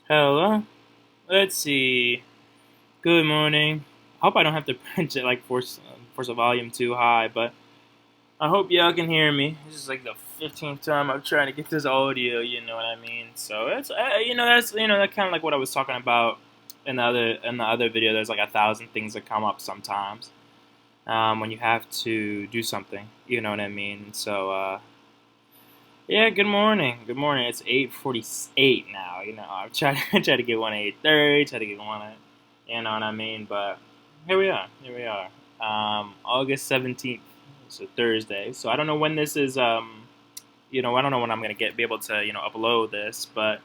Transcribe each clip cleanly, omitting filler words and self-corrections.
Hello. Let's see. Good morning. I hope I don't have to punch it like force the volume too high, but I hope y'all can hear me. This is like the 15th time I'm trying to get this audio. You know what I mean? So it's that's kind of like what I was talking about in the other video. There's like 1,000 things that come up sometimes when you have to do something. You know what I mean? So yeah, good morning. Good morning. It's 8:48 now. I've tried try to get one at 8:30, try to get one at, you know what I mean. But here we are. Here we are. August 17th. It's a Thursday. So I don't know when this is. I don't know when I'm gonna be able to upload this, but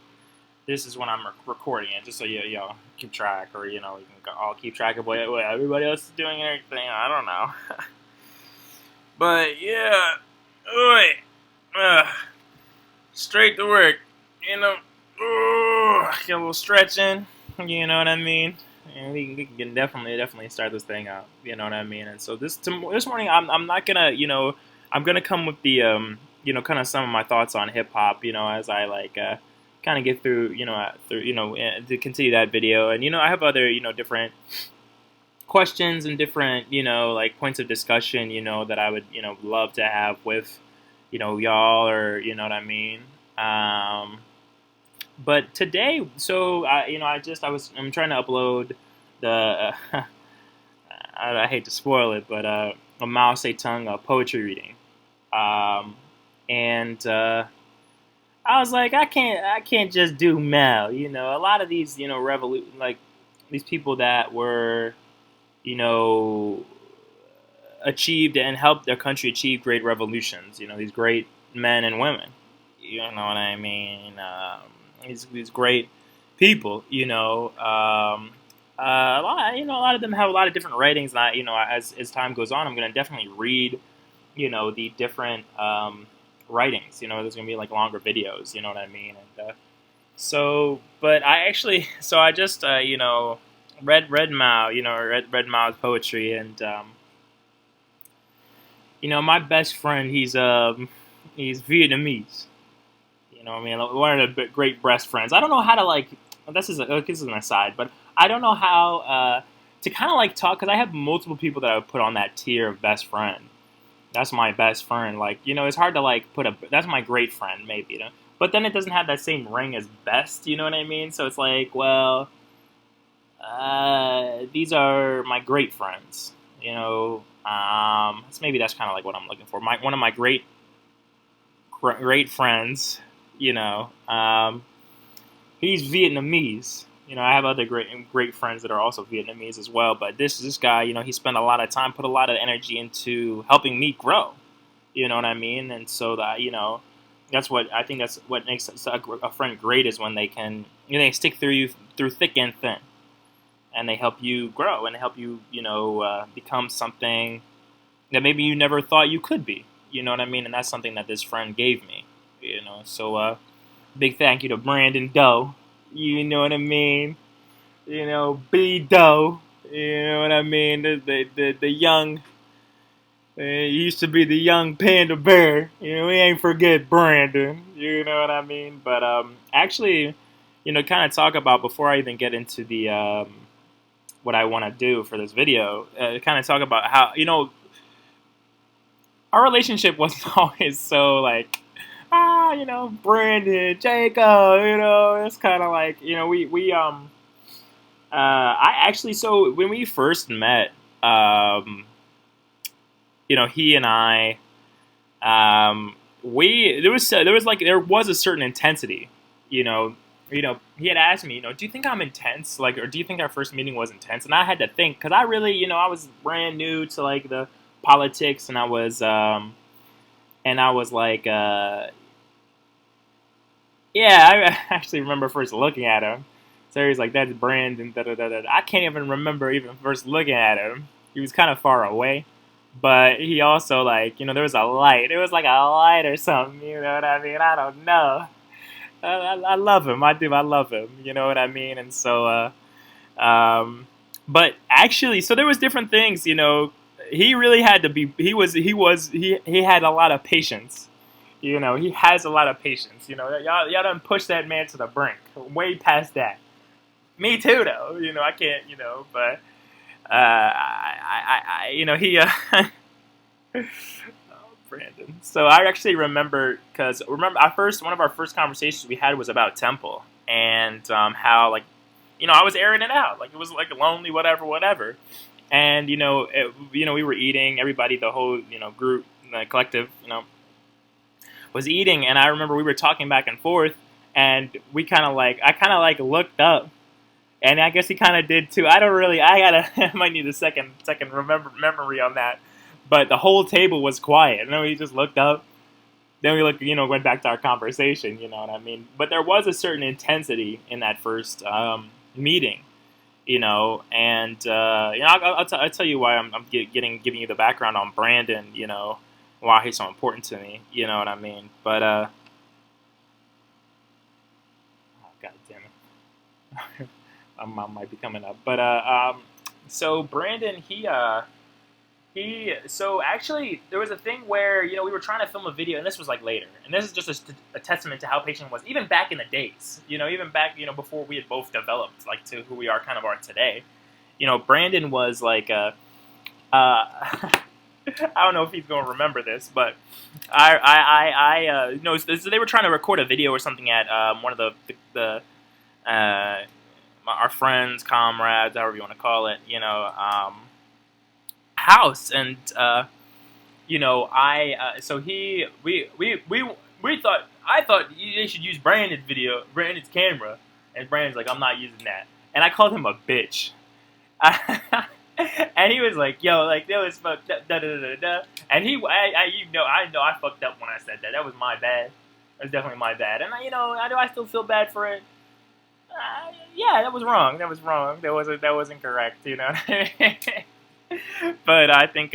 this is when I'm recording it, just so y'all keep track, or you can all keep track of what everybody else is doing and everything. I don't know. But yeah. Oi. Straight to work. Get a little stretching. You know what I mean? And we can definitely start this thing up. You know what I mean? And so this morning, I'm not gonna I'm gonna come with the kind of some of my thoughts on hip hop. As I kind of get through to continue that video. And I have other different questions and different like points of discussion that I would love to have with y'all, or you know what I mean. But today, so I'm trying to upload the I hate to spoil it, but a Mao Zedong poetry reading, and I was like, I can't just do Mao. A lot of these like these people that were achieved and helped their country achieve great revolutions. These great men and women. You know what I mean? These great people. A lot of them have a lot of different writings. And as time goes on, I'm going to definitely read, the different writings. There's going to be like longer videos. You know what I mean? And but I just read Mao. Read Mao's poetry, and my best friend, he's Vietnamese. I mean, one of the great best friends. I don't know how to like. This is an aside, but I don't know how to kind of like talk, because I have multiple people that I would put on that tier of best friend. That's my best friend. Like it's hard to like put a. That's my great friend, maybe. But then it doesn't have that same ring as best. You know what I mean? So it's like, well, these are my great friends. So maybe that's kind of like what I'm looking for. One of my great friends. You know, um, he's Vietnamese. I have other great friends that are also Vietnamese as well. But this guy, he spent a lot of time, put a lot of energy into helping me grow. You know what I mean? And so that that's what makes a friend great, is when they can they stick through you through thick and thin, and they help you grow and help you become something that maybe you never thought you could be. You know what I mean? And that's something that this friend gave me. So big thank you to Brandon Doe. You know what I mean? B Doe. You know what I mean? The young. He used to be the young panda bear. We ain't forget Brandon. You know what I mean? But actually, kind of talk about, before I even get into the what I want to do for this video. Kind of talk about how our relationship wasn't always so like, Brandon, Jacob, it's kind of like, I actually, so when we first met, he and I, there was a certain intensity, you know, he had asked me, do you think I'm intense? Like, or do you think our first meeting was intense? And I had to think, because I really, I was brand new to like the politics, and I was like, yeah, I actually remember first looking at him. So he's like, that's Brandon. Da, da, da, da. I can't even remember even first looking at him. He was kind of far away. But he also, like, there was a light. It was like a light or something. You know what I mean? I don't know. I love him. I do. I love him. You know what I mean? And so, but actually, so there was different things. He really had to be. He had a lot of patience. He has a lot of patience. Y'all done push that man to the brink, way past that. Me too, though. I can't. But he. Oh, Brandon. So I actually remember because our first one of our first conversations we had was about Temple and how like I was airing it out like it was like lonely whatever whatever, and we were eating everybody the whole group the collective was eating, and I remember we were talking back and forth, and we kind of like I kind of like looked up. And I guess he kind of did too. I don't really. I might need a second memory on that. But the whole table was quiet, and then we just looked up. Then we looked, went back to our conversation. You know what I mean? But there was a certain intensity in that first meeting, and I'll tell you why I'm giving you the background on Brandon. Why he's so important to me. You know what I mean? But oh, God damn it. My mom might be coming up, but so Brandon, so actually there was a thing where we were trying to film a video, and this was like later, and this is just a testament to how patient he was, even back in the days, even back before we had both developed like to who we are today. Brandon was like I don't know if he's going to remember this, but so they were trying to record a video or something at one of the our friends, comrades, however you want to call it, house, and so I thought they should use Brandon's camera, and Brandon's like, I'm not using that, and I called him a bitch, and he was like, yo, like that was fucked up, da da da da, and I know I fucked up when I said that. That was my bad. That was definitely my bad, and I still feel bad for it. Yeah, that was wrong. That was wrong. That wasn't correct. But I think,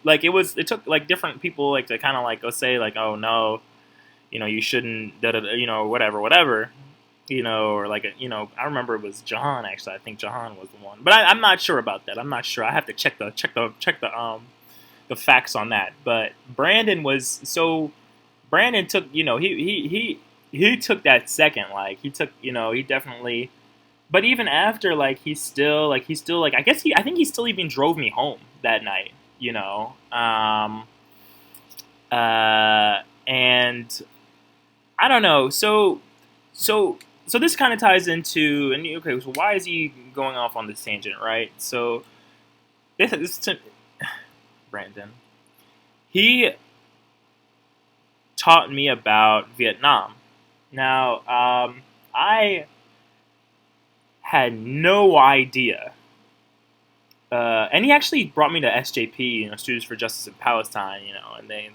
like it took like different people like to kind of like go say like, oh no, you shouldn't, da, da, da, whatever, whatever, or like, I remember it was Jahan actually. I think Jahan was the one, but I'm not sure about that. I'm not sure. I have to check the facts on that. But Brandon took, he took that second, like he took, he definitely. But even after, like he still like I think he still even drove me home that night, and I don't know. So this kind of ties into okay. So why is he going off on this tangent, right? So this Brandon, he taught me about Vietnam. Now, I had no idea. And he actually brought me to SJP, Students for Justice in Palestine, and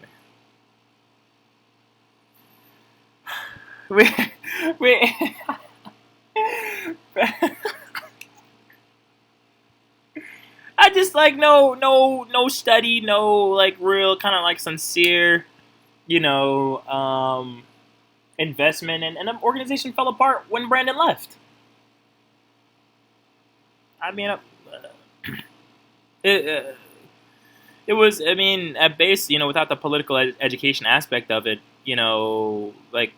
we I just like no study, no like real kind of like sincere, investment, and the organization fell apart when Brandon left. I mean, it, it was. I mean, at base, without the political education aspect of it, like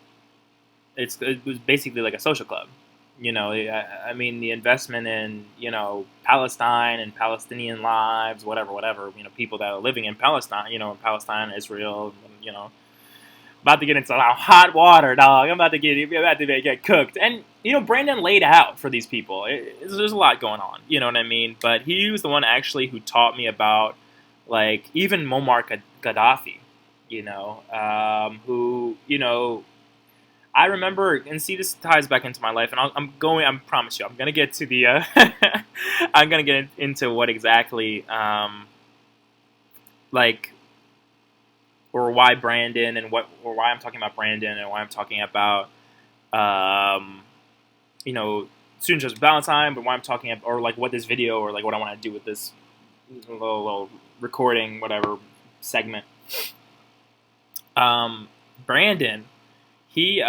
it was basically like a social club. I mean, the investment in Palestine and Palestinian lives, whatever. People that are living in Palestine, in Palestine, Israel, about to get into hot water, dog. I'm about to get cooked. And, Brandon laid out for these people. There's a lot going on, you know what I mean? But he was the one actually who taught me about, like, even Muammar Gaddafi, who, I remember, and see, this ties back into my life, and I promise you, I'm going to get to the, I'm going to get into what exactly, like, or why Brandon or why I'm talking about Brandon and why I'm talking about Student Joseph Valentine, but why I'm talking about, or like what this video or like what I want to do with this little recording whatever segment. Brandon, he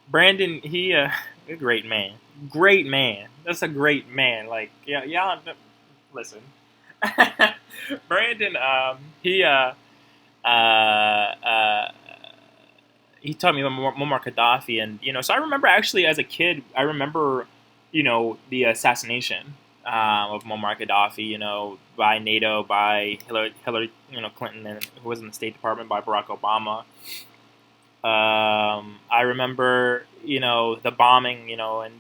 Brandon, he a great man. That's a great man. Like yeah, listen. Brandon, he uh, he taught me about Muammar Gaddafi, and so I remember actually as a kid, I remember the assassination of Muammar Gaddafi, by NATO, by Hillary Clinton, and who was in the State Department, by Barack Obama. I remember the bombing, and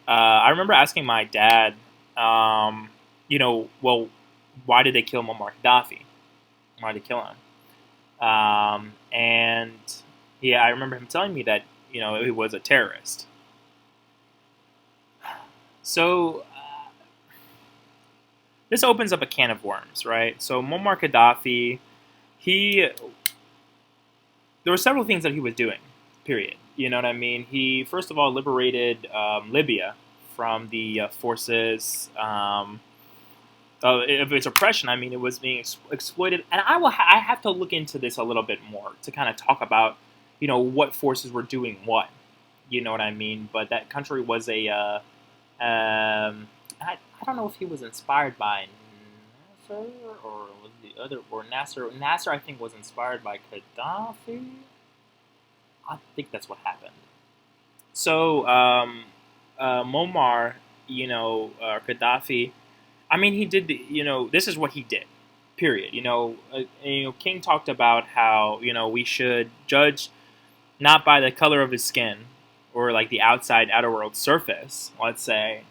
I remember asking my dad, well, why did they kill Muammar Gaddafi? Why did they kill him? And yeah, I remember him telling me that he was a terrorist. So this opens up a can of worms, right? So Muammar Gaddafi, he there were several things that he was doing. Period. You know what I mean? He first of all liberated Libya from the forces of its oppression. I mean, it was being exploited, and I have to look into this a little bit more to kind of talk about what forces were doing what. You know what I mean? But that country was I don't know if he was inspired by Nasser or was the other or Nasser. Nasser I think was inspired by Gaddafi. I think that's what happened. So Muammar, Gaddafi. I mean, he did. This is what he did. Period. King talked about how we should judge not by the color of his skin or like the outer world surface, let's say,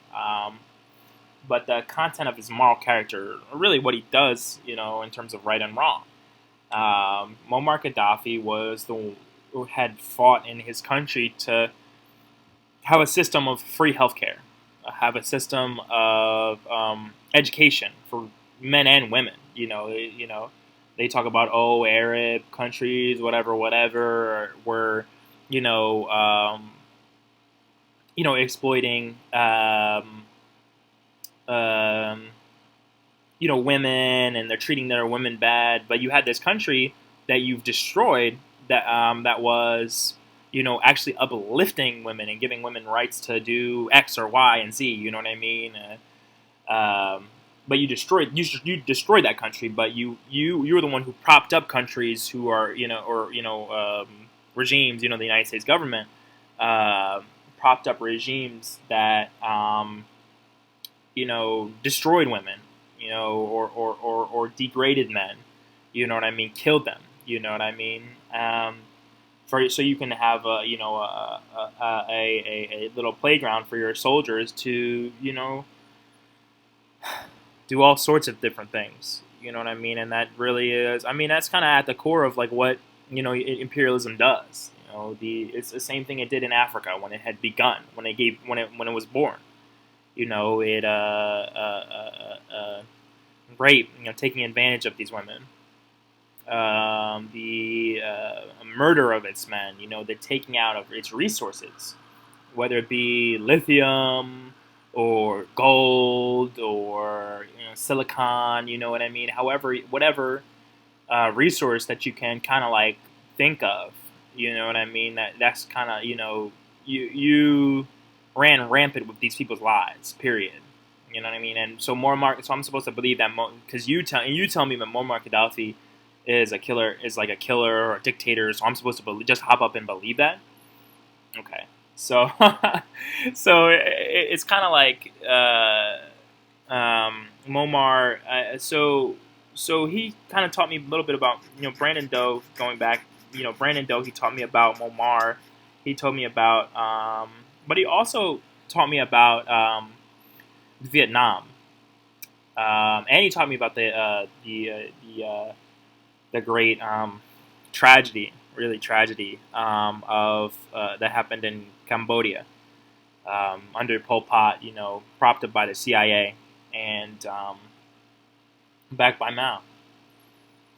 but the content of his moral character, or really what he does, in terms of right and wrong. Muammar Gaddafi was the who had fought in his country to have a system of free healthcare, have a system of education for men and women. They talk about Arab countries, whatever, were you know exploiting um, women, and they're treating their women bad. But you had this country that you've destroyed that was actually uplifting women and giving women rights to do X or Y and Z. You know what I mean? But you destroyed that country. But you were the one who propped up countries who are regimes. The United States government propped up regimes that destroyed women, or degraded men. You know what I mean? Killed them. You know what I mean? So you can have a little playground for your soldiers to do all sorts of different things. You know what I mean? And that really is. I mean, that's kind of at the core of like what imperialism does. It's the same thing it did in Africa when it had begun, when it was born. It rape, taking advantage of these women. The murder of its men, the taking out of its resources, whether it be lithium or gold or silicon, you know what I mean? However, whatever resource that you can kind of like think of, you know what I mean? That's kind of you ran rampant with these people's lives. Period. You know what I mean? And so so I'm supposed to believe that because you tell me that Muammar Gaddafi is like a killer or a dictator. So I'm supposed to just hop up and believe that. Okay. So it's kind of like Muammar. So he kind of taught me a little bit about Brandon Doe. Going back, Brandon Doe. He taught me about Muammar. He told me about, but he also taught me about Vietnam, and he taught me about the great tragedy, of that happened in Cambodia under Pol Pot, propped up by the CIA and backed by Mao.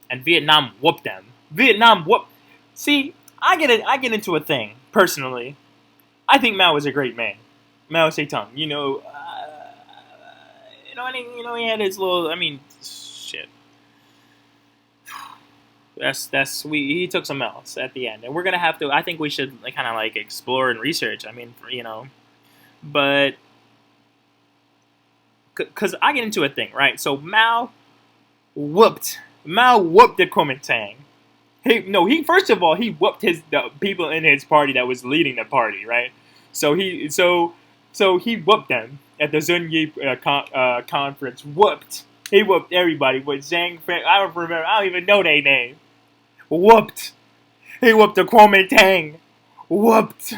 And Vietnam whooped them. Vietnam whooped. See, I get into a thing personally. I think Mao was a great man. Mao Zedong, he had his little. I mean, shit. That's sweet. He took some else at the end, and we're gonna have to. I think we should kind of like explore and research. I mean, but because I get into a thing, right? So Mao whooped the Kuomintang. He first of all he whooped the people in his party that was leading the party, right? So he whooped them at the Zunyi conference. He whooped everybody with Zhang Feng. I don't remember. I don't even know their name. Whooped. He whooped the Kuomintang. Whooped.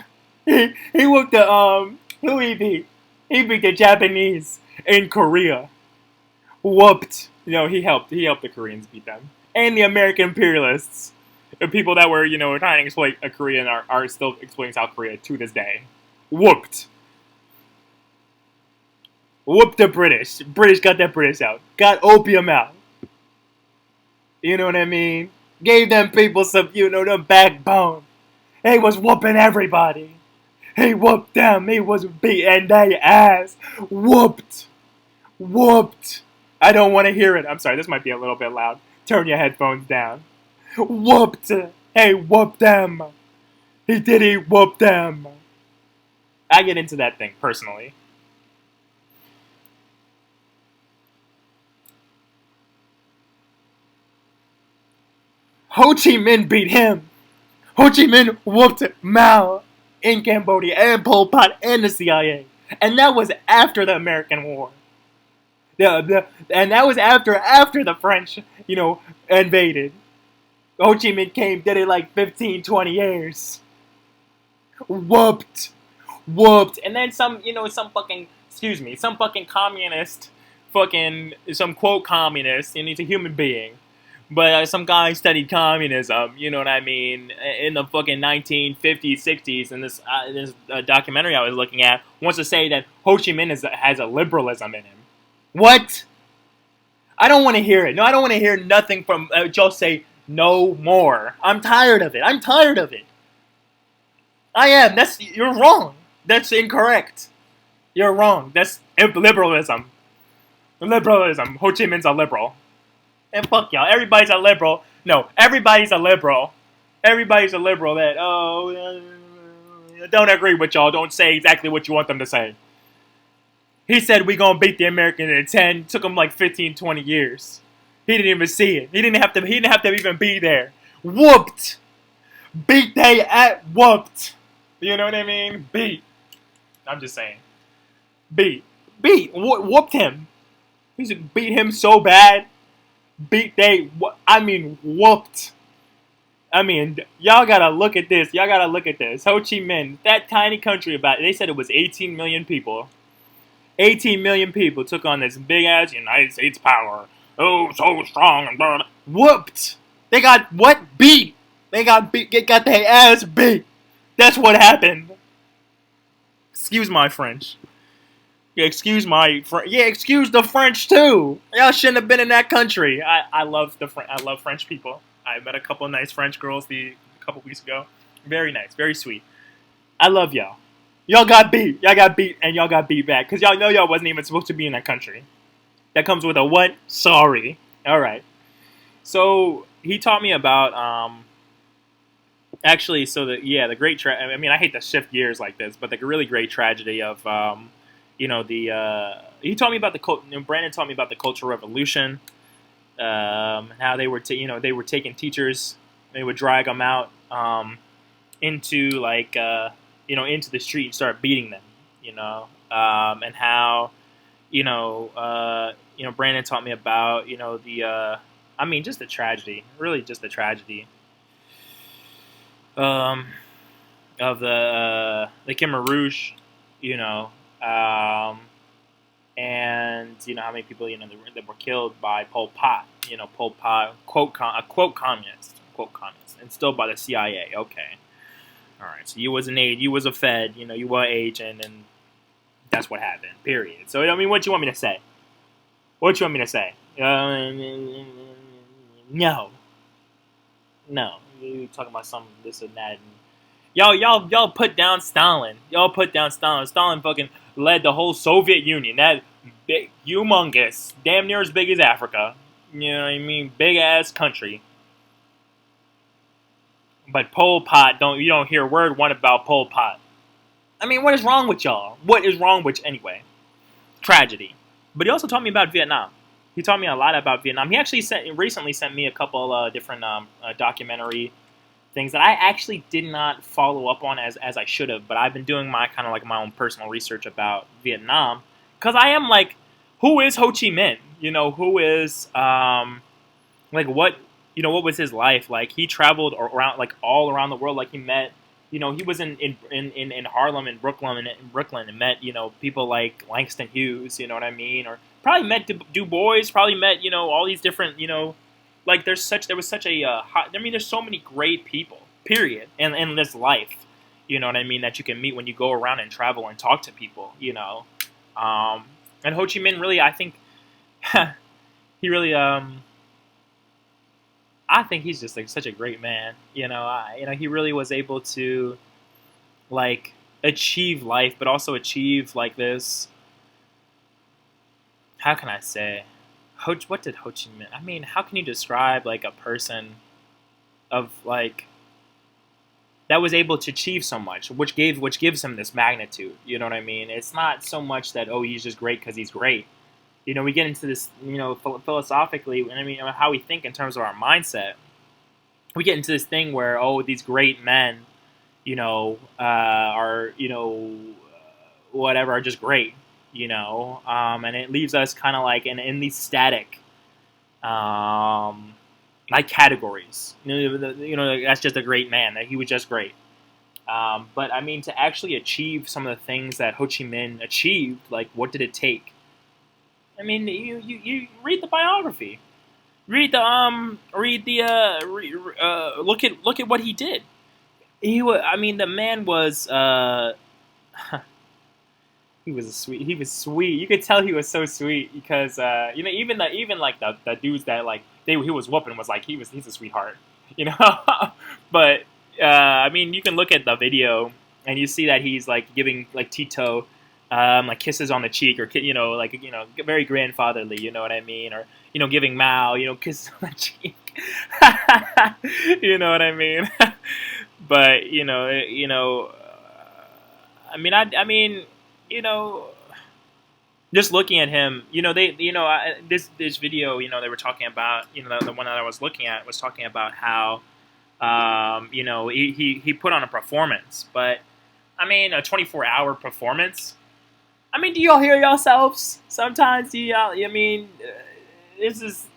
He whooped the who he beat? He beat the Japanese in Korea. Whooped. He helped the Koreans beat them. And the American imperialists. The people that were, trying to exploit Korea and are still exploiting South Korea to this day. Whooped. Whooped the British. British got that British out. Got opium out. You know what I mean? Gave them people some, the backbone. He was whooping everybody. He whooped them. He was beating their ass. Whooped. Whooped. I don't want to hear it. I'm sorry, this might be a little bit loud. Turn your headphones down. Whooped. He whooped them. He whooped them. I get into that thing, personally. Ho Chi Minh beat him. Ho Chi Minh whooped Mao in Cambodia and Pol Pot and the CIA. And that was after the American War. And that was after the French, invaded. Ho Chi Minh did it like 15, 20 years. Whooped. And then some fucking communist, some quote communist, and he's a human being. But some guy studied communism, you know what I mean, in the fucking 1950s, 60s, and this documentary I was looking at wants to say that Ho Chi Minh has a liberalism in him. What? I don't want to hear it. No, I don't want to hear nothing from Joe say no more. I'm tired of it. I am. You're wrong. That's incorrect. You're wrong. That's liberalism. Ho Chi Minh's a liberal. And fuck y'all. Everybody's a liberal. No, everybody's a liberal. Everybody's a liberal that, don't agree with y'all. Don't say exactly what you want them to say. He said we gonna beat the Americans in 10. Took him like 15, 20 years. He didn't even see it. He didn't have to even be there. Whooped. Beat they at whooped. You know what I mean? Beat. I'm just saying. Beat. Whooped him. He beat him so bad. Whooped. Y'all gotta look at this. Ho Chi Minh, that tiny country they said it was 18 million people. 18 million people took on this big ass United States power. Oh, so strong and blah, blah. Whooped. They got what? Beat. They got their ass beat. That's what happened. Excuse my French. Yeah, excuse the French too. Y'all shouldn't have been in that country. I love French people. I met a couple of nice French girls a couple weeks ago. Very nice, very sweet. I love y'all. Y'all got beat, and y'all got beat back because y'all know y'all wasn't even supposed to be in that country. That comes with a what? Sorry. All right. So he taught me about actually. So the great. I hate to shift gears like this, but the really great tragedy of he taught me about Brandon taught me about the Cultural Revolution, how they were taking teachers, they would drag them out into into the street and start beating them, and how Brandon taught me about just the tragedy, really just the tragedy of the Khmer Rouge, and how many people that were killed by Pol Pot. Pol Pot, quote communist, and still by the CIA. Okay, all right. So you was a Fed. You were an agent, and that's what happened. Period. So what you want me to say? No. You talking about some this and that. And y'all put down Stalin. Stalin fucking led the whole Soviet Union. That big, humongous, damn near as big as Africa. You know what I mean? Big ass country. But Pol Pot, you don't hear word one about Pol Pot. What is wrong with y'all? What is wrong with anyway? Tragedy. But he also taught me about Vietnam. He taught me a lot about Vietnam. He actually recently sent me a couple different documentary things that I actually did not follow up on as I should have. But I've been doing my kind of like my own personal research about Vietnam because I am like, who is Ho Chi Minh? Who is like what what was his life like? He traveled around like all around the world. Like he met he was in Harlem and Brooklyn and met people like Langston Hughes. You know what I mean? Or probably met Du Bois. Probably met all these different like there was such a I mean there's so many great people period in this life. You know what I mean? That you can meet when you go around and travel and talk to people. And Ho Chi Minh really I think he really I think he's just like such a great man. He really was able to like achieve life, but also achieve like this. How can I say? What did Ho Chi Minh? I mean, how can you describe like a person of like that was able to achieve so much, which gives him this magnitude? You know what I mean? It's not so much that he's just great because he's great. We get into this philosophically. I mean, how we think in terms of our mindset. We get into this thing where these great men are whatever are just great and it leaves us kind of like in these static like categories. That's just a great man, that he was just great. But I mean, to actually achieve some of the things that Ho Chi Minh achieved, like what did it take? I mean, you read the biography, look at what he did. I mean, the man was he was sweet. You could tell he was so sweet because even like the dudes that like he was whooping was like he's a sweetheart. But I mean, you can look at the video and you see that he's like giving like Tito like kisses on the cheek, or like very grandfatherly. You know what I mean? Or giving Mao kisses on the cheek. You know what I mean? But I mean, you know, just looking at him, this video, they were talking about, the one that I was looking at was talking about how, he put on a performance, but I mean, a 24-hour performance. I mean, do y'all hear yourselves sometimes? Do y'all? I mean, this is.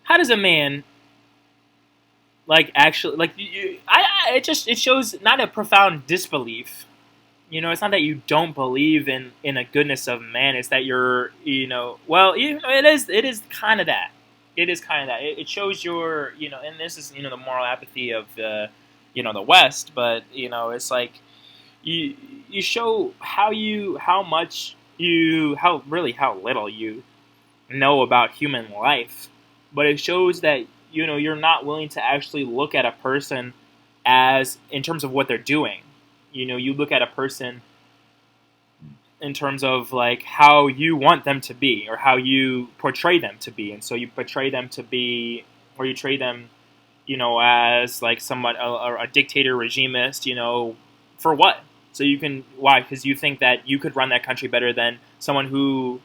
How does a man like actually like it shows not a profound disbelief. It's not that you don't believe in a goodness of man. It's that you're well, it is kind of that. It is kind of that. It shows your and this is the moral apathy of the the West, but it's like you show how much how little you know about human life, but it shows that you're not willing to actually look at a person as in terms of what they're doing. You look at a person in terms of like how you want them to be or how you portray them to be, and so you portray them to be, or you portray them as like somewhat a dictator regimist, for what? So you can, why? Because you think that you could run that country better than someone who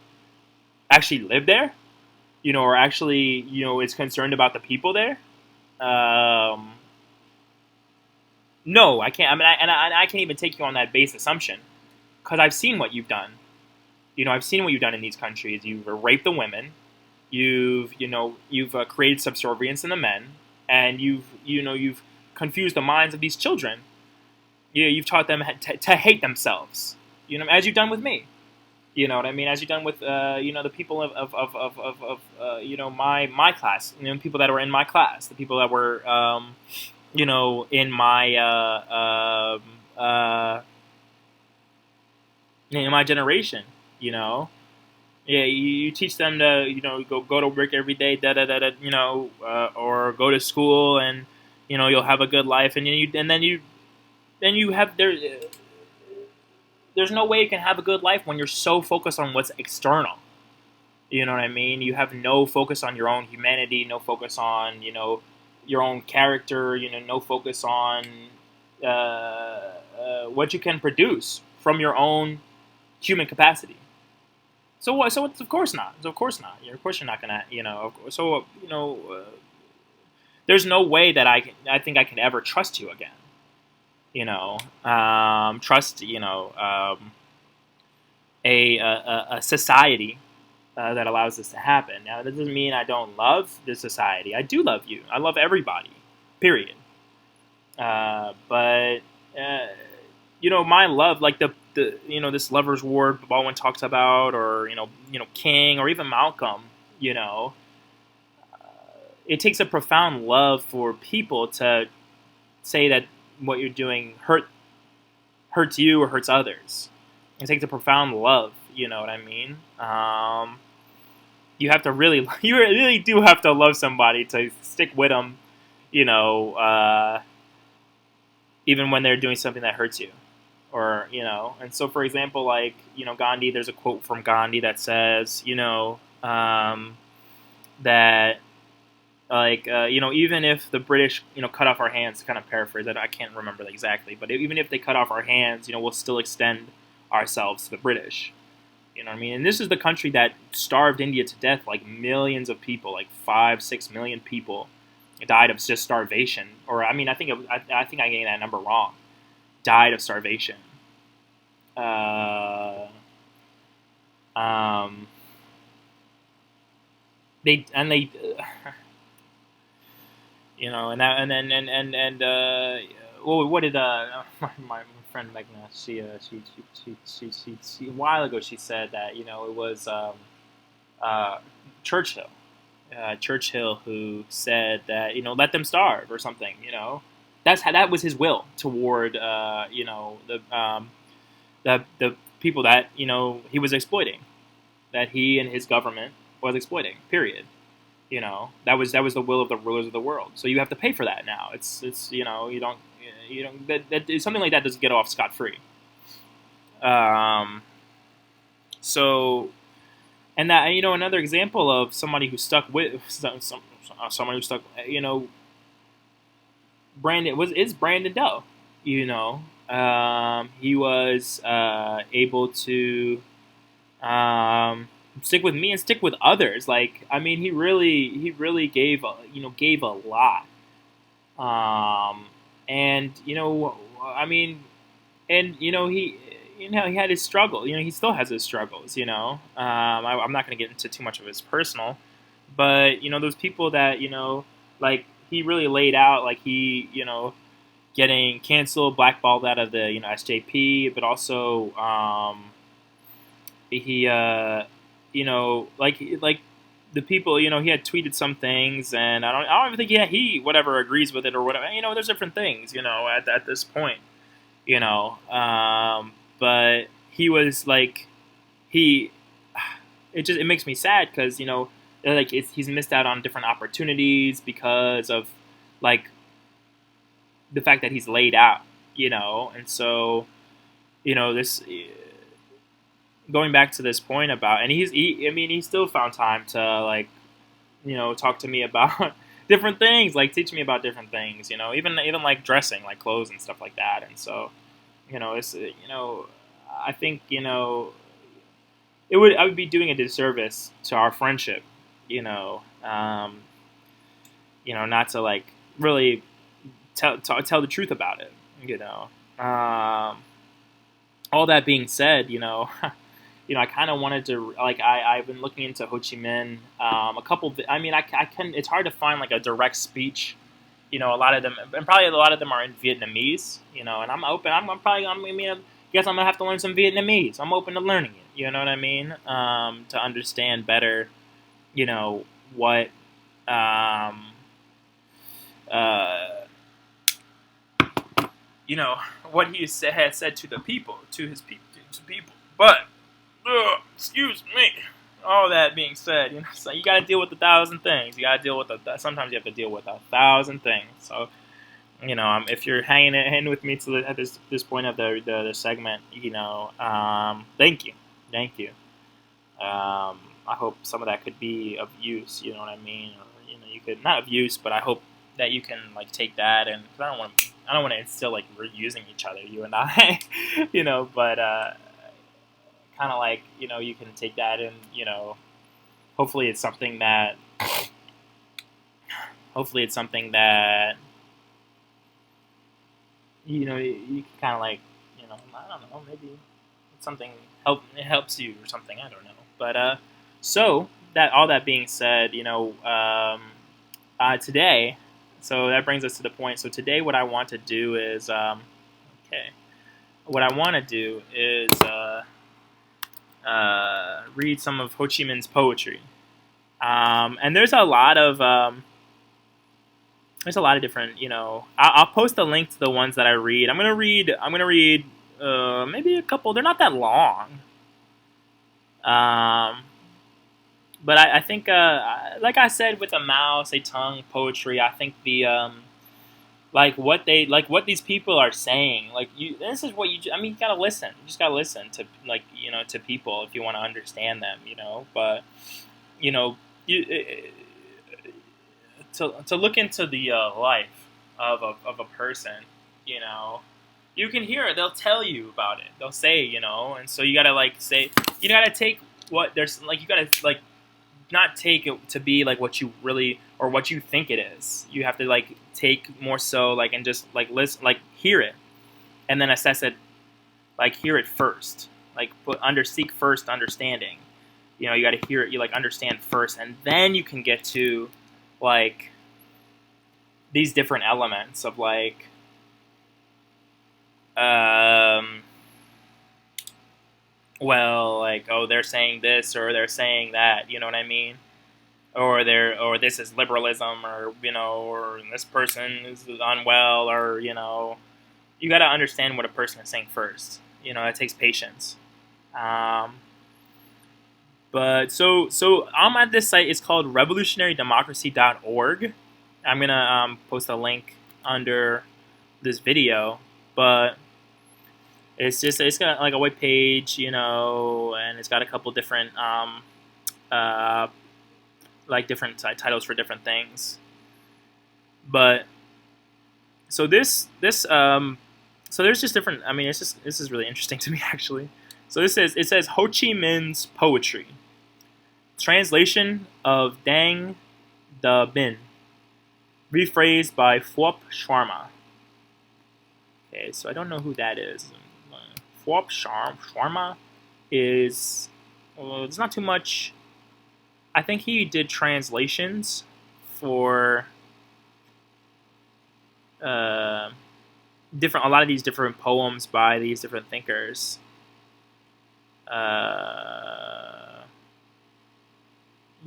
actually lived there, or actually, is concerned about the people there. No, I can't. I mean, I can't even take you on that base assumption because I've seen what you've done. I've seen what you've done in these countries. You've raped the women. You've created subservience in the men, and you've confused the minds of these children. You've taught them to hate themselves. As you've done with me. You know what I mean? As you've done with the people of my class, people that were in my class, the people that were in my generation. Yeah, you teach them to go to work every day, or go to school, and you'll have a good life, and then you have there's no way you can have a good life when you're so focused on what's external. You know what I mean? You have no focus on your own humanity, no focus on, your own character, no focus on what you can produce from your own human capacity. So what? So it's, of course not. So of course not. Of course you're not gonna. So there's no way that I think I can ever trust you again. Trust. A society that allows this to happen. Now that doesn't mean I don't love this society. I do love you. I love everybody. Period. But my love, like the this lovers' war Baldwin talks about, or King, or even Malcolm. You know, it takes a profound love for people to say that what you're doing hurts you or hurts others. It takes a profound love. You know what I mean? You have to really, you really do have to love somebody to stick with them. You know, even when they're doing something that hurts you. Or, and so, for example, like, Gandhi, there's a quote from Gandhi that says, that, like, even if the British, cut off our hands, to kind of paraphrase, I can't remember that exactly, but even if they cut off our hands, we'll still extend ourselves to the British. You know what I mean? And this is the country that starved India to death, like millions of people, like 5-6 million people died of just starvation. Or, I mean, I think I think I getting that number wrong. Died of starvation. They and they, well, what did my friend Megna? She a while ago she said that it was Churchill. Churchill, who said that let them starve or something. That was his will toward the people that he was exploiting, that he and his government was exploiting. Period. That was the will of the rulers of the world. So you have to pay for that now. It's you don't that something like that doesn't get off scot free. So. And that another example of somebody who stuck with someone who stuck is Brandon Doe. He was able to stick with me and stick with others. Like, I mean, he really gave a lot. And I mean, and he had his struggle. He still has his struggles. I'm not going to get into too much of his personal, but those people that like he really laid out, like he getting canceled, blackballed out of the SJP, but also he like the people he had tweeted some things, and I don't even think he whatever agrees with it or whatever. There's different things at this point. But he was like, it makes me sad because like he's missed out on different opportunities because of like the fact that he's laid out, and so this going back to this point about, and he still found time to like talk to me about different things, like teach me about different things, even like dressing, like clothes and stuff like that, and so. It's I think I would be doing a disservice to our friendship, not to like really tell the truth about it, all that being said, I kind of wanted to like I've been looking into Ho Chi Minh, a couple. I mean, I can. It's hard to find like a direct speech. A lot of them, and probably a lot of them are in Vietnamese, and I'm open. I guess I'm going to have to learn some Vietnamese. I'm open to learning it, you know what I mean? To understand better, what, what he had said to the people, to his people, to people. But, excuse me. All that being said, so you got to deal with 1,000 things. You got to deal with sometimes you have to deal with 1,000 things. So, if you're hanging in with me at this point of the segment, thank you. I hope some of that could be of use. You know what I mean? Or, you could not of use, but I hope that you can like take that, and cause I don't want to instill like we're using each other, you and I, but. kind of like, you can take that and, hopefully it's something that, hopefully it's something that, you can kind of like, I don't know, maybe it's something, it helps you or something, I don't know. But, so, that all that being said, today, so that brings us to the point. So today what I want to do is, okay, what I want to do is read some of Ho Chi Minh's poetry. And there's a lot of different, I'll post a link to the ones that I read. I'm gonna read maybe a couple. They're not that long. But I think, like I said, with a mouse, a tongue, poetry, I think like what these people are saying, this is what you gotta listen. You just gotta listen to, to people if you want to understand them, But, you know, you, to look into the life of a person, you can hear it. They'll tell you about it. They'll say, and so you gotta you gotta take what there's you gotta not take it to be what you really or what you think it is. You have to take more so and just listen, hear it, and then assess it. Hear it first. Seek first understanding. You got to hear it. You understand first, and then you can get to these different elements of oh, they're saying this or they're saying that, you know what I mean? Or this is liberalism, or or this person is unwell, or you got to understand what a person is saying first. It takes patience. But so I'm at this site. It's called revolutionarydemocracy.org. I'm gonna post a link under this video, but it's got a web page, and it's got a couple different different titles for different things. But so so there's just different. I mean, this is really interesting to me actually. So it says Ho Chi Minh's poetry, translation of Dang Da Bin, rephrased by Phop Sharma. Okay, so I don't know who that is. Phop Sharma is, there's not too much. I think he did translations for a lot of these different poems by these different thinkers.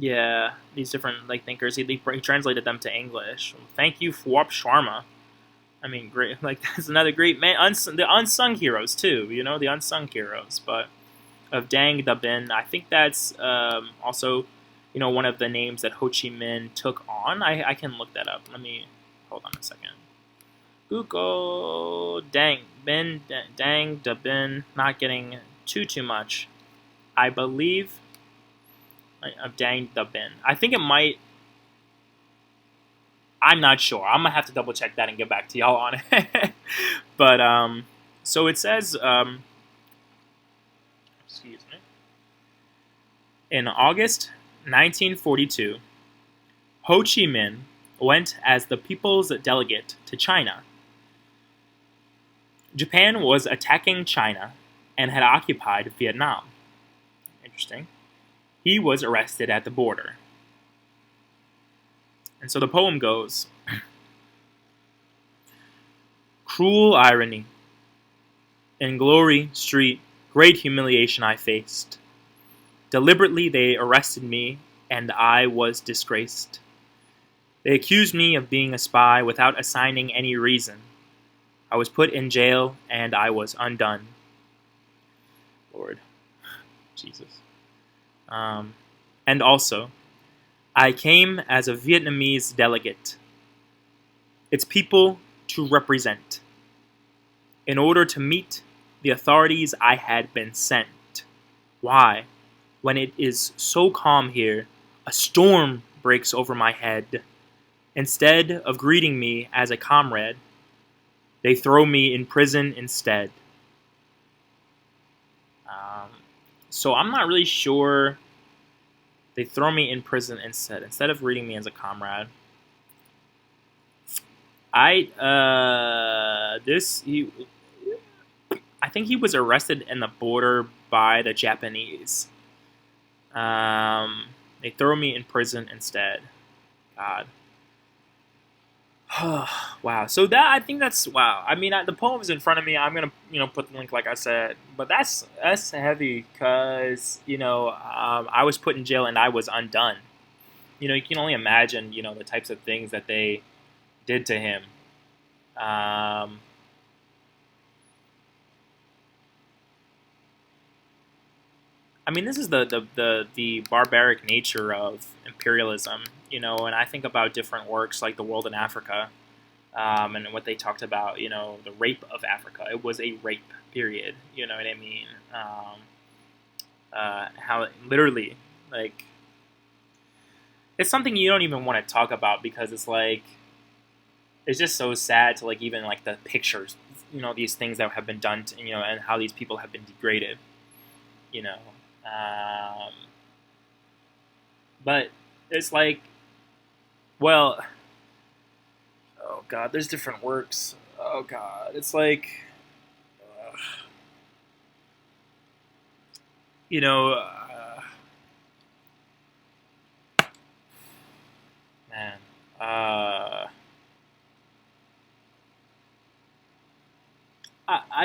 Yeah, these different thinkers. He translated them to English. Thank you, Phop Sharma. I mean, great. That's another great man. The unsung heroes too. The unsung heroes. But of Dang Da Bin, I think that's also one of the names that Ho Chi Minh took on. I can look that up. Let me hold on a second. Google Dang Da Bin. Not getting too much. I believe of Dang Da Bin. I think it might. I'm not sure. I'm gonna have to double check that and get back to y'all on it. But so it says, excuse me. In August 1942, Ho Chi Minh went as the people's delegate to China. Japan was attacking China and had occupied Vietnam. Interesting. He was arrested at the border. And so the poem goes, cruel irony. In Glory Street, great humiliation I faced. Deliberately they arrested me, and I was disgraced. They accused me of being a spy without assigning any reason. I was put in jail, and I was undone. Lord. Jesus. And also, I came as a Vietnamese delegate, its people to represent. In order to meet the authorities I had been sent. Why, when it is so calm here, a storm breaks over my head. Instead of greeting me as a comrade, they throw me in prison instead. So I'm not really sure. They throw me in prison instead of reading me as a comrade. I think he was arrested in the border by the Japanese. Um, they throw me in prison instead. God. Wow. So that I think that's wow. I mean, the poem is in front of me. I'm gonna put the link like I said, but that's heavy because I was put in jail and I was undone. You can only imagine the types of things that they did to him. Um, I mean, this is the barbaric nature of imperialism, and I think about different works like The World in Africa, and what they talked about, the rape of Africa. It was a rape, period. You know what I mean? How literally, like, it's something you don't even want to talk about because it's like, it's just so sad to like even like the pictures, these things that have been done, to, and how these people have been degraded, you know. Um, but it's like, well, oh god, there's different works. Oh god, it's like, uh, you know, man, I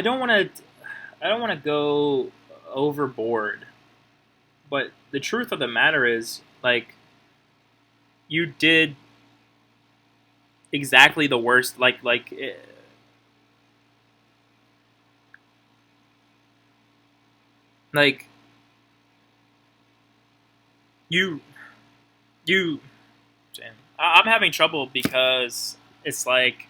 don't want to, go overboard, but the truth of the matter is, like, you did exactly the worst, like you you. Damn. I'm having trouble because it's like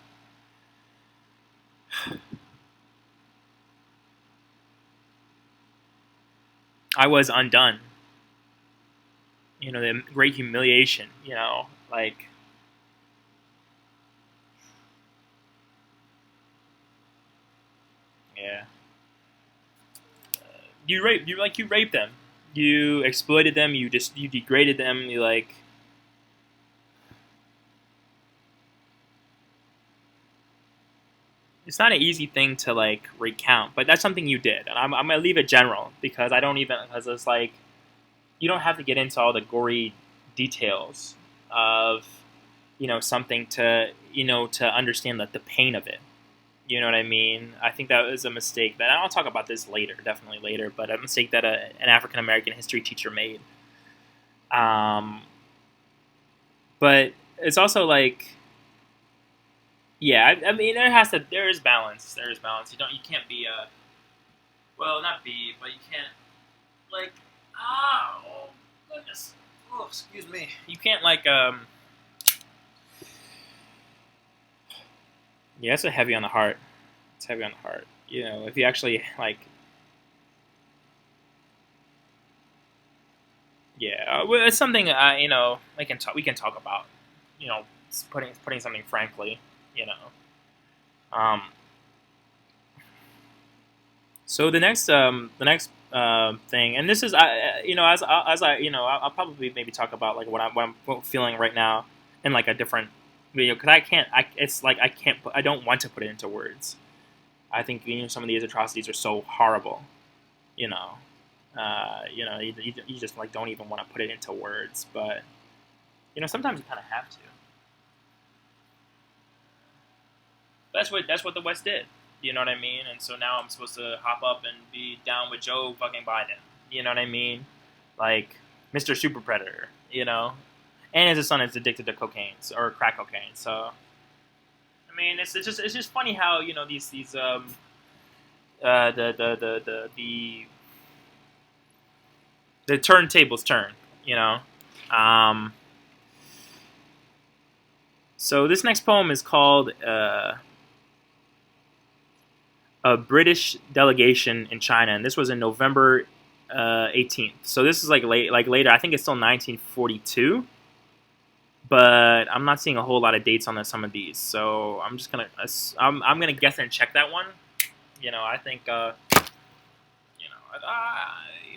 I was undone. The great humiliation. Like yeah, you raped them, you exploited them, you degraded them, you like. It's not an easy thing to like recount, but that's something you did, and I'm gonna leave it general because I don't even because it's like you don't have to get into all the gory details of something to to understand the pain of it. You know what I mean? I think that was a mistake that I'll talk about this later, definitely later, but a mistake that an African American history teacher made. Um, but it's also like, yeah, I mean, there is balance. There is balance. You can't be well, not be, but you can't like, oh goodness, oh excuse me. You can't like, yeah, it's a heavy on the heart. It's heavy on the heart. If you actually like, yeah, well, it's something we can talk about. Putting something frankly, you know. Um, so the next thing, and this is as I I'll probably maybe talk about like what I'm feeling right now in like a different video because I can't. It's like I can't. I don't want to put it into words. I think some of these atrocities are so horrible. You know, you just like don't even want to put it into words, but sometimes you kind of have to. That's what the West did. You know what I mean? And so now I'm supposed to hop up and be down with Joe fucking Biden. You know what I mean? Like Mr. Super Predator. And his son is addicted to cocaine or crack cocaine. So I mean, it's just funny how these the turntables turn. You know. Um, so this next poem is called A British Delegation in China, and this was in November 18th. So this is like later. I think it's still 1942, but I'm not seeing a whole lot of dates on some of these. So I'm just gonna I'm gonna guess and check that one. I think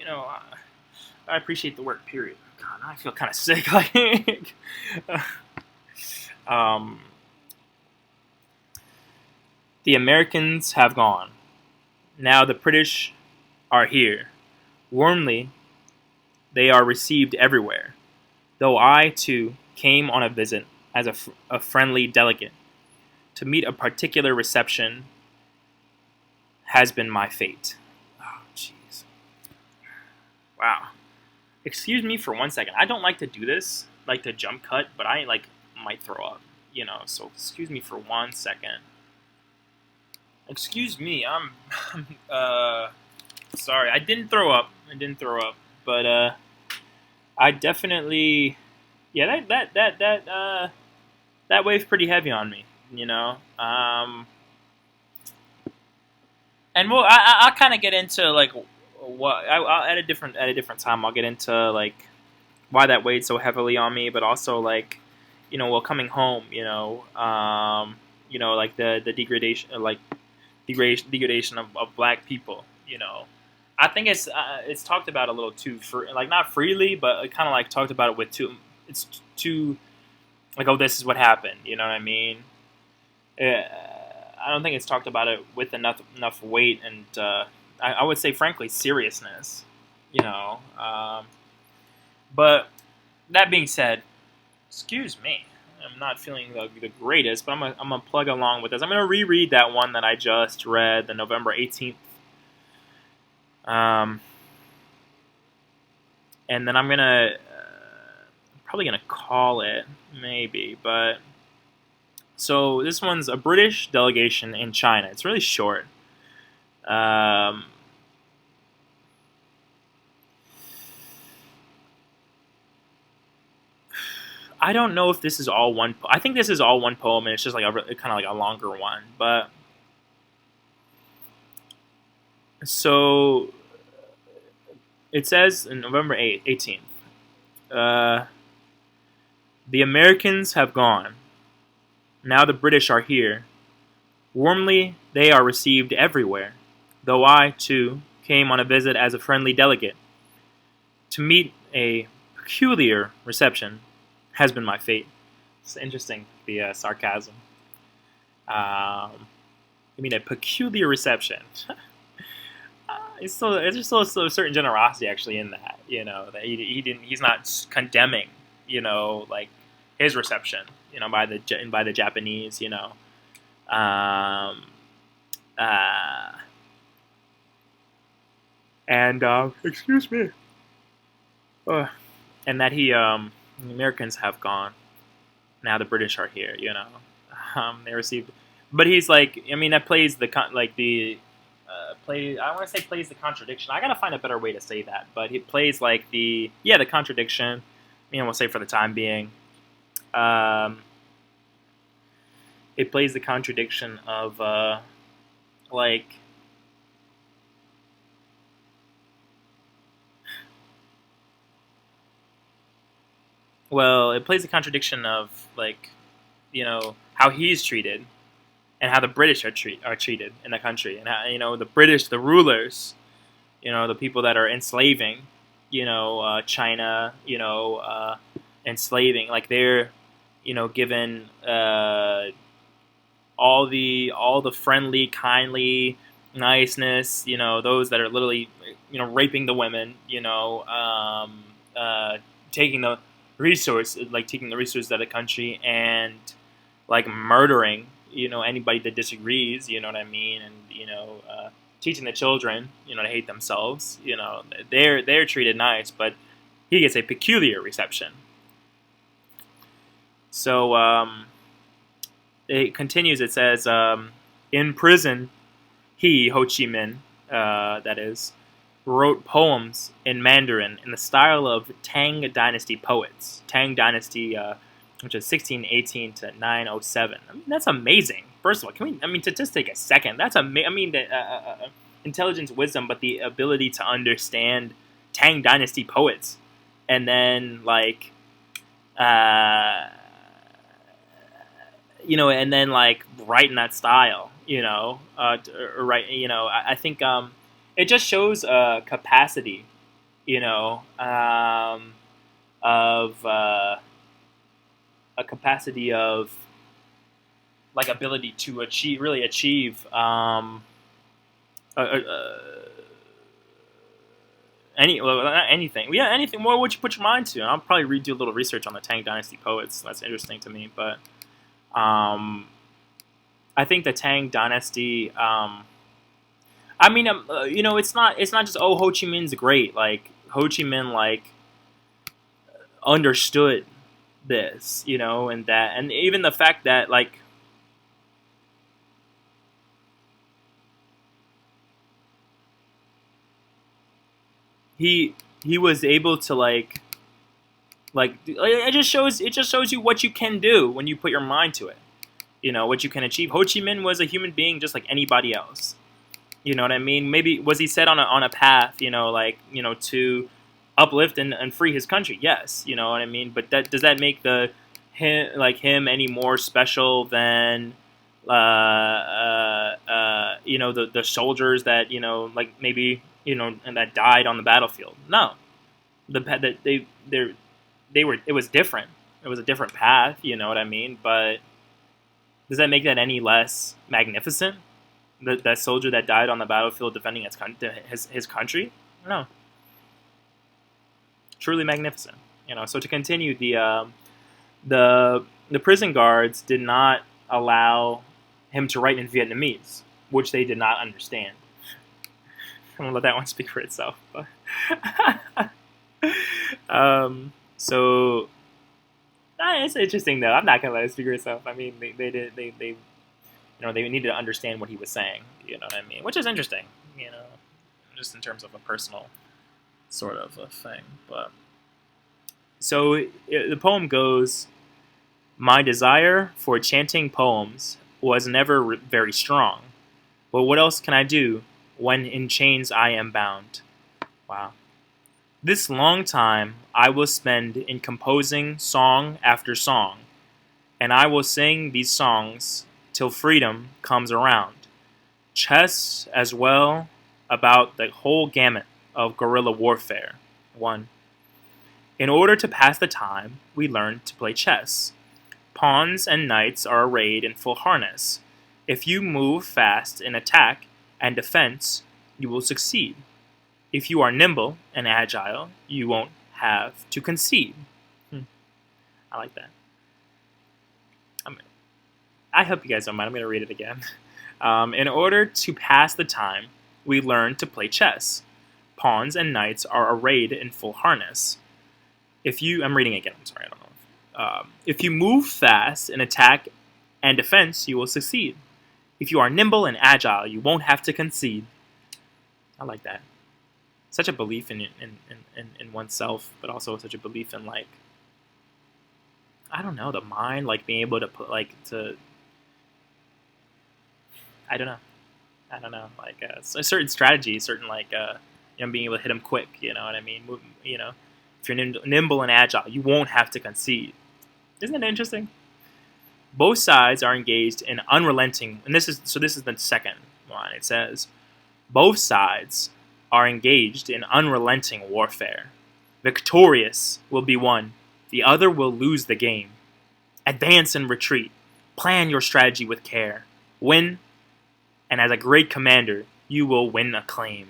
know, I appreciate the work. Period. God, now I feel kind of sick. Like, um, the Americans have gone. Now the British are here. Warmly, they are received everywhere. Though I, too, came on a visit as a friendly delegate. To meet a particular reception has been my fate. Oh, jeez. Wow. Excuse me for 1 second. I don't like to do this, like to jump cut, but I might throw up, so excuse me for 1 second. Excuse me, sorry. I didn't throw up. But I definitely, yeah, that weight's pretty heavy on me, and I'll kind of get into like what I'll at a different time. I'll get into like why that weighed so heavily on me, but also like, coming home, like the degradation, of black people, I think it's talked about a little too, like not freely, but kind of like talked about it with too. It's too like, oh, this is what happened. You know what I mean? I don't think it's talked about it with enough weight and I would say, frankly, seriousness. You know, but that being said, excuse me, I'm not feeling the greatest, but I'm gonna plug along with this. I'm gonna reread that one that I just read, the November 18th. And then I'm gonna probably gonna call it maybe, but so this one's a British delegation in China. It's really short. I don't know if this is all one. I think this is all one poem, and it's just like kind of like a longer one. But so it says in November 18th, the Americans have gone. Now the British are here. Warmly they are received everywhere, though I, too, came on a visit as a friendly delegate. To meet a peculiar reception has been my fate. It's interesting, the sarcasm. I mean, a peculiar reception. There's still a certain generosity actually in that, that he's not condemning, like his reception, by the Japanese, and excuse me, and that the Americans have gone. Now the British are here, they received, but he's like, I mean, that plays the play. I want to say plays the contradiction. I gotta find a better way to say that, but he plays like the contradiction. We'll say for the time being, it plays the contradiction of like. Well, it plays the contradiction of like, how he's treated, and how the British are treated in the country, and how the British, the rulers, the people that are enslaving, China, enslaving, like they're, given all the friendly, kindly niceness, those that are literally, raping the women, taking the taking the resources of the country and like murdering, anybody that disagrees, you know what I mean, and teaching the children, to hate themselves, they're treated nice, but he gets a peculiar reception. So it continues. It says, in prison, he, Ho Chi Minh, that is, wrote poems in Mandarin in the style of Tang Dynasty poets. Tang Dynasty, which is 1618 to 907. I mean, that's amazing. First of all, to just take a second, that's amazing. I mean, the intelligence, wisdom, but the ability to understand Tang Dynasty poets, and then like, and then like write in that style, write. I think it just shows capacity, you know, of a capacity of like ability to achieve uh, uh, anything. Yeah, anything. What would you put your mind to? I'll probably do a little research on the Tang Dynasty poets. That's interesting to me. But um, I think the Tang Dynasty. I mean, it's not just Ho Chi Minh's great. Like Ho Chi Minh understood this, and that, and even the fact that he he was able to it just shows you what you can do when you put your mind to it. What you can achieve. Ho Chi Minh was a human being just like anybody else. You know what I mean? Maybe was he set on a path, to uplift and free his country? Yes, you know what I mean. But does that make him any more special than the soldiers that maybe and that died on the battlefield? No, that they were, it was different. It was a different path. You know what I mean? But does that make that any less magnificent? That soldier that died on the battlefield defending his country? No, truly magnificent. So to continue, the prison guards did not allow him to write in Vietnamese, which they did not understand. I'm gonna let that one speak for itself. But so it's interesting though. I'm not gonna let it speak for itself. I mean, they did they needed to understand what he was saying. You know what I mean? Which is interesting. Just in terms of a personal sort of a thing. But so the poem goes: my desire for chanting poems was never very strong, but what else can I do when in chains I am bound? Wow. This long time I will spend in composing song after song, and I will sing these songs till freedom comes around. Chess as well about the whole gamut of guerrilla warfare. 1. In order to pass the time, we learn to play chess. Pawns and knights are arrayed in full harness. If you move fast in attack and defense, you will succeed. If you are nimble and agile, you won't have to concede. I like that. I hope you guys don't mind. I'm going to read it again. In order to pass the time, we learn to play chess. Pawns and knights are arrayed in full harness. I'm reading again. I'm sorry, I don't know. If you move fast in attack and defense, you will succeed. If you are nimble and agile, you won't have to concede. I like that. Such a belief in oneself, but also such a belief in I don't know, the mind, being able to put I don't know. A certain strategy, certain being able to hit them quick. You know what I mean? If you're nimble and agile, you won't have to concede. Isn't that interesting? Both sides are engaged in unrelenting, and this is the second one. It says, both sides are engaged in unrelenting warfare. Victorious will be one, the other will lose the game. Advance and retreat. Plan your strategy with care. Win, and as a great commander, you will win acclaim.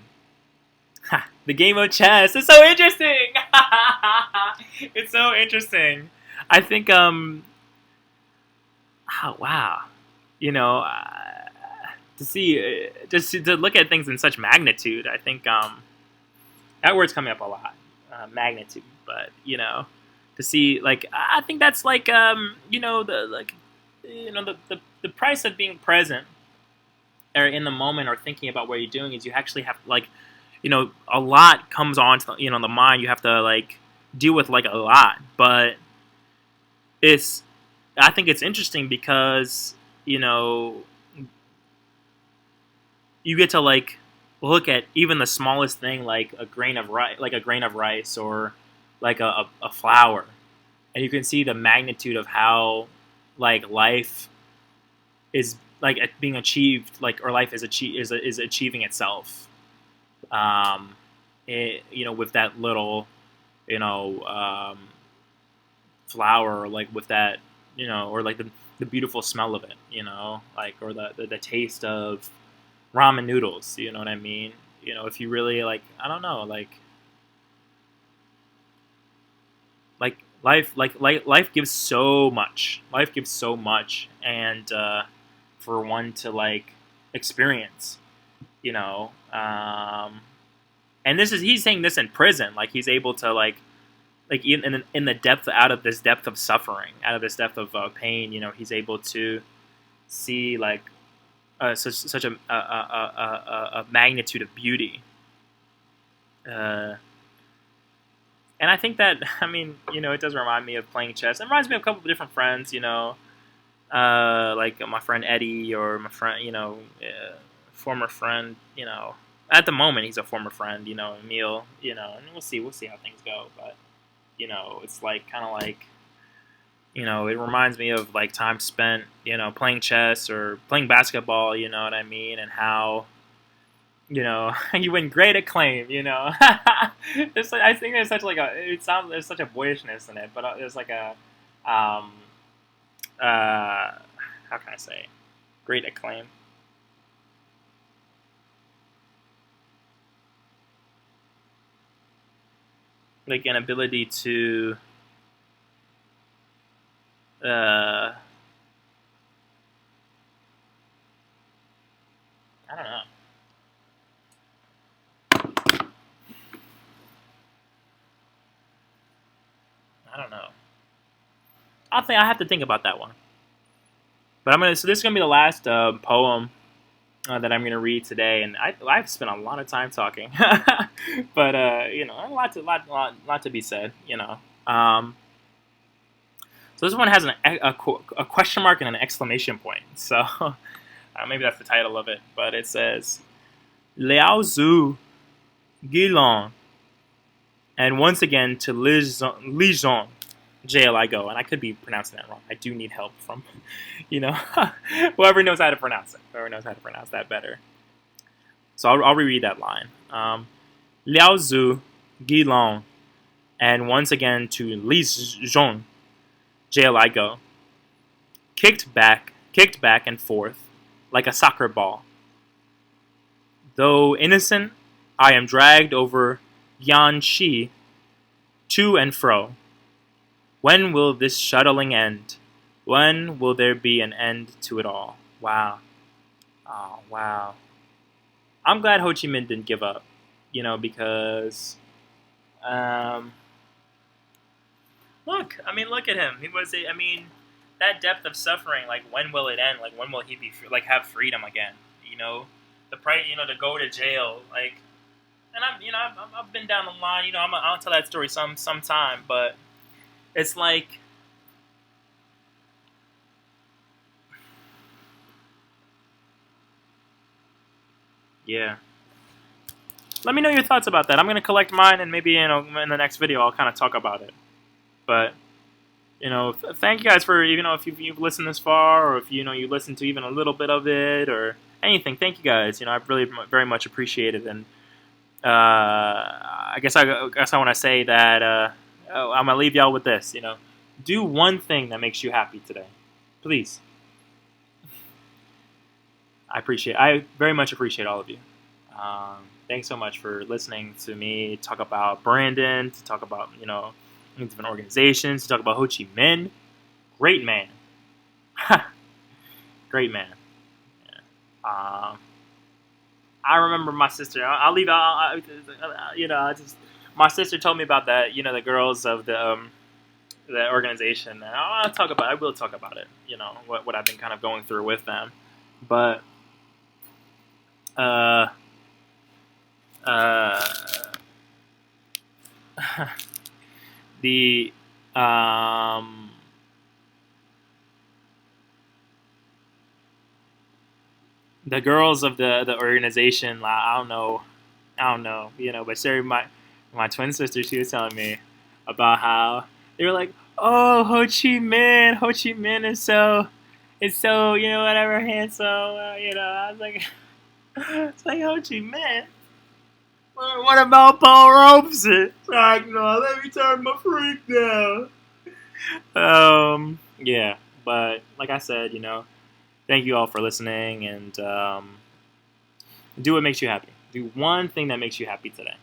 Ha! The game of chess is so interesting. It's so interesting. I think oh wow, to see just to look at things in such magnitude. I think that word's coming up a lot, magnitude. But to see I think that's the price of being present or in the moment or thinking about what you're doing is you actually have a lot comes on to the mind. You have to deal with a lot, but I think it's interesting because you get to look at even the smallest thing like a grain of rice or a flower, and you can see the magnitude of how life is being achieved or life is achieving itself. with that little, you know, flour, or like with that, or like the beautiful smell of it, like, or the taste of ramen noodles. You know what I mean? If you really like, I don't know, like life gives so much. Life gives so much, and for one to like experience, you know. And he's saying this in prison, like he's able to like in the depth, out of this depth of suffering, out of this depth of pain, he's able to see like such a magnitude of beauty. Uh, and I think that, I mean, it does remind me of playing chess. It reminds me of a couple of different friends, like my friend Eddie, or my friend, former friend, at the moment he's a former friend, Emil, and we'll see how things go. But it's like kind of like, it reminds me of like time spent, playing chess or playing basketball, you know what I mean, and how, you win great acclaim, it's like, I think there's such like there's such a boyishness in it, but there's like a, um, how can I say, great acclaim. Like an ability to, I don't know. I don't know. I have to think about that one. But so this is gonna be the last poem that I'm gonna read today, and I've spent a lot of time talking, but a lot to be said, So this one has a question mark and an exclamation point. So maybe that's the title of it, but it says Liao Zhu Gilong, and once again to Lijon jail I go, and I could be pronouncing that wrong. I do need help from, whoever knows how to pronounce it. Whoever knows how to pronounce that better. So I'll reread that line. Liao Zhu Gilong, and once again to Lijon jail I go. Kicked back and forth like a soccer ball. Though innocent, I am dragged over Yan Shi to and fro. When will this shuttling end? When will there be an end to it all? Wow. Oh, wow. I'm glad Ho Chi Minh didn't give up, because, look at him. That depth of suffering, like, when will it end? Like, when will he be, have freedom again? The price, to go to jail, like, and I've been down the line, I'll tell that story sometime, but it's like, yeah. Let me know your thoughts about that. I'm gonna collect mine, and maybe in the next video I'll kind of talk about it. But thank you guys for if you've listened this far, or if you listened to even a little bit of it or anything. Thank you guys. I really very much appreciate it, and I guess I want to say that I'm gonna leave y'all with this. Do one thing that makes you happy today, please. I very much appreciate all of you. Thanks so much for listening to me talk about Brandon, to talk about different organizations, to talk about Ho Chi Minh. Great man, great man. Yeah. I remember my sister. I'll leave. My sister told me about that. The girls of the organization. And I will talk about it. What I've been kind of going through with them, but the the girls of the organization. I don't know. But Sherry, my twin sister, she was telling me about how they were like, oh, Ho Chi Minh is so, whatever, handsome. I was like, it's like Ho Chi Minh. What about Paul Robeson? Like, no, let me turn my freak down. Yeah, but like I said, thank you all for listening, and do what makes you happy. Do one thing that makes you happy today.